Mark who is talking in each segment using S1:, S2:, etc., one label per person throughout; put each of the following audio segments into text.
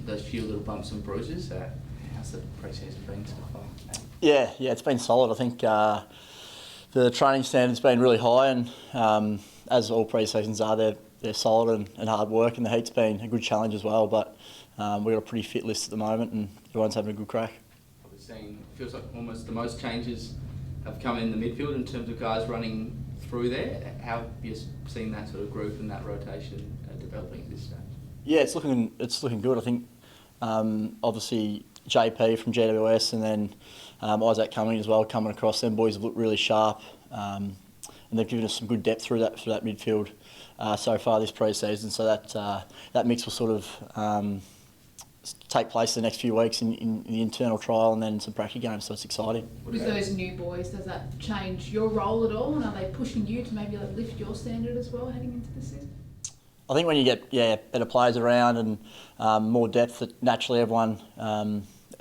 S1: those few little bumps and bruises. How's the pre-season been so far?
S2: Yeah, it's been solid. I think the training standard's been really high, and as all pre-seasons are, they're solid and hard work, and the heat's been a good challenge as well. But we've got a pretty fit list at the moment, and everyone's having a good crack.
S1: I've seen, it feels like almost the most changes have come in the midfield in terms of guys running through there. How have you seen that sort of group and that rotation developing at this stage?
S2: Yeah, it's looking good. I think obviously JP from GWS and then Isaac Cumming as well coming across. Them boys have looked really sharp, and they've given us some good depth through that midfield so far this pre-season. So that mix will sort of take place the next few weeks in the internal trial and then some practice games. So it's exciting.
S3: With those new boys, does that change your role at all? And are they pushing you to maybe lift your standard as well heading into the season?
S2: I think when you get better players around and more depth, that naturally everyone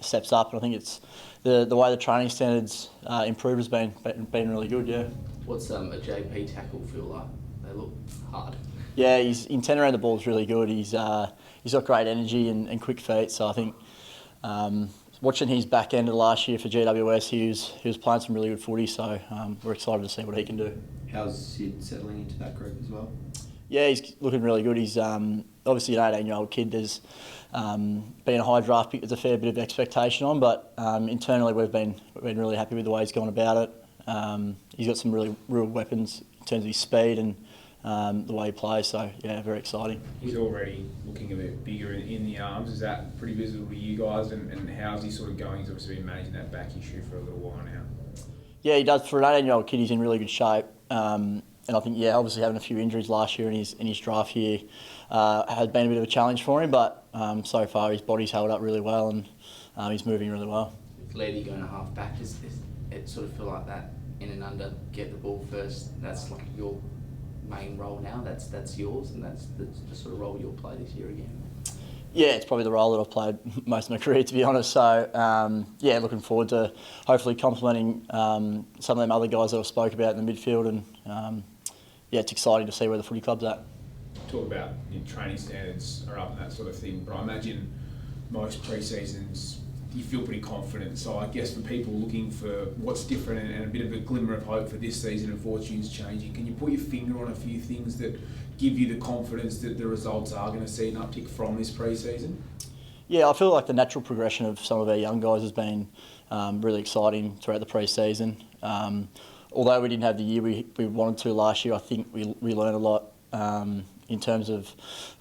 S2: steps up. And I think it's the way the training standards improve has been really good. Yeah.
S1: What's a JP tackle feel like? They look hard.
S2: Yeah, his intent around the ball is really good. He's got great energy and quick feet. So I think watching his back end of last year for GWS, he was playing some really good footy. So we're excited to see what he can do.
S4: How's Sid settling into that group as well?
S2: Yeah, he's looking really good. He's obviously an 18-year-old kid. There's been a high draft pick. There's a fair bit of expectation on, but internally we've been really happy with the way he's gone about it. He's got some real weapons in terms of his speed and the way he plays. So yeah, very exciting.
S5: He's already looking a bit bigger in the arms. Is that pretty visible to you guys? And how's he sort of going? He's obviously been managing that back issue for a little while now.
S2: Yeah, he does. For an 18-year-old kid, he's in really good shape. And I think, obviously having a few injuries last year in his draft year has been a bit of a challenge for him, but so far his body's held up really well and he's moving really well.
S1: With Lady going to half back, does it sort of feel like that in and under, get the ball first, that's like your main role now, that's yours, and that's the sort of role you'll play this year again?
S2: Yeah, it's probably the role that I've played most of my career, to be honest. So, looking forward to hopefully complementing some of them other guys that I've spoke about in the midfield, and it's exciting to see where the footy club's at.
S5: Talk about your training standards are up and that sort of thing, but I imagine most pre-seasons you feel pretty confident. So I guess for people looking for what's different and a bit of a glimmer of hope for this season and fortunes changing, can you put your finger on a few things that give you the confidence that the results are going to see an uptick from this pre-season? Yeah, I feel like the natural progression of some of our young guys has been really exciting throughout the pre-season. Although we didn't have the year we wanted to last year, I think we learned a lot in terms of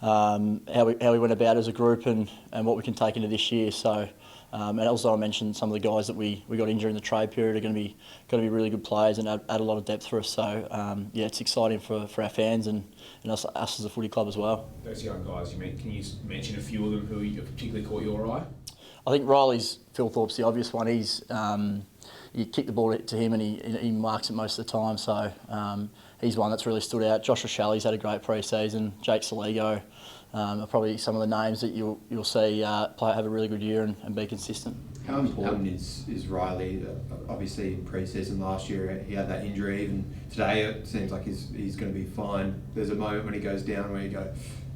S5: how we went about as a group and what we can take into this year. So, and also I mentioned some of the guys that we got in during the trade period are going to be really good players and add a lot of depth for us. So it's exciting for our fans and us as a footy club as well. Those young guys, can you mention a few of them who particularly caught your eye? I think Riley's Philthorpe's the obvious one. He's you kick the ball to him and he marks it most of the time. So he's one that's really stood out. Josh O'Shelley's had a great pre-season. Jake Saligo are probably some of the names that you'll see have a really good year and be consistent.
S4: How important is Riley? Obviously in pre-season last year he had that injury. Even today it seems like he's going to be fine. There's a moment when he goes down where you go,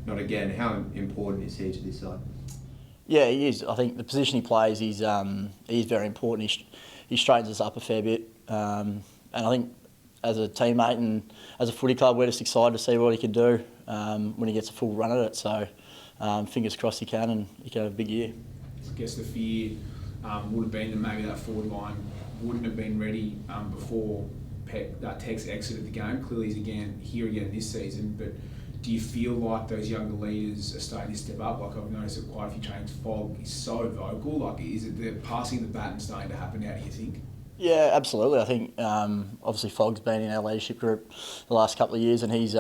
S4: not again. How important is he to this side? Yeah, he is. I think the position he plays, he's very important. He straightens us up a fair bit, and I think as a teammate and as a footy club, we're just excited to see what he can do when he gets a full run at it. So fingers crossed he can, and he can have a big year. I guess the fear would have been that maybe that forward line wouldn't have been ready before Tex exited the game. Clearly he's here again this season, but do you feel like those younger leaders are starting to step up? Like I've noticed at quite a few trainings, Fogg is so vocal. Like, is it the passing the baton starting to happen now, do you think? Yeah, absolutely. I think obviously Fogg's been in our leadership group the last couple of years, and his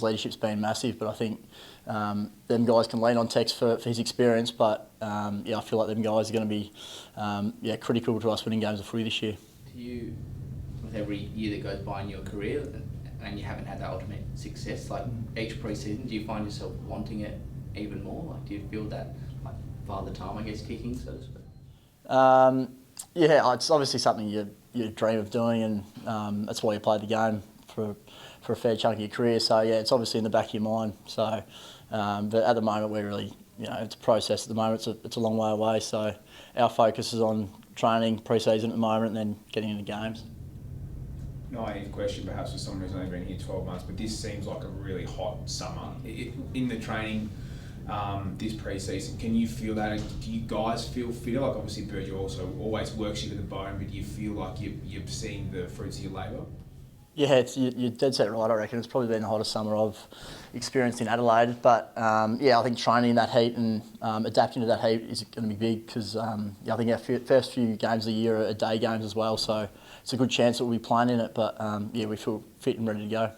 S4: leadership's been massive. But I think them guys can lean on Tex for his experience. But I feel like them guys are going to be critical to us winning games of footy this year.
S1: Do you, with every year that goes by in your career, and you haven't had that ultimate success, like each pre-season, do you find yourself wanting it even more? Like, do you feel that, like, Father Time, I guess, kicking, so to speak?
S2: It's obviously something you dream of doing, and that's why you play the game for a fair chunk of your career. So yeah, it's obviously in the back of your mind. So, but at the moment we're really it's a process at the moment. It's a long way away. So our focus is on training pre-season at the moment and then getting into games.
S5: Naive question perhaps for someone who's only been here 12 months, but this seems like a really hot summer. In the training this pre-season, can you feel that? Do you guys feel fitter? Like obviously Virgil also always works you to the bone, but do you feel like you've seen the fruits of your labour?
S2: Yeah, you're dead set right, I reckon. It's probably been the hottest summer I've experienced in Adelaide. But I think training in that heat and adapting to that heat is going to be big because I think our first few games of the year are day games as well. So it's a good chance that we'll be playing in it. But we feel fit and ready to go.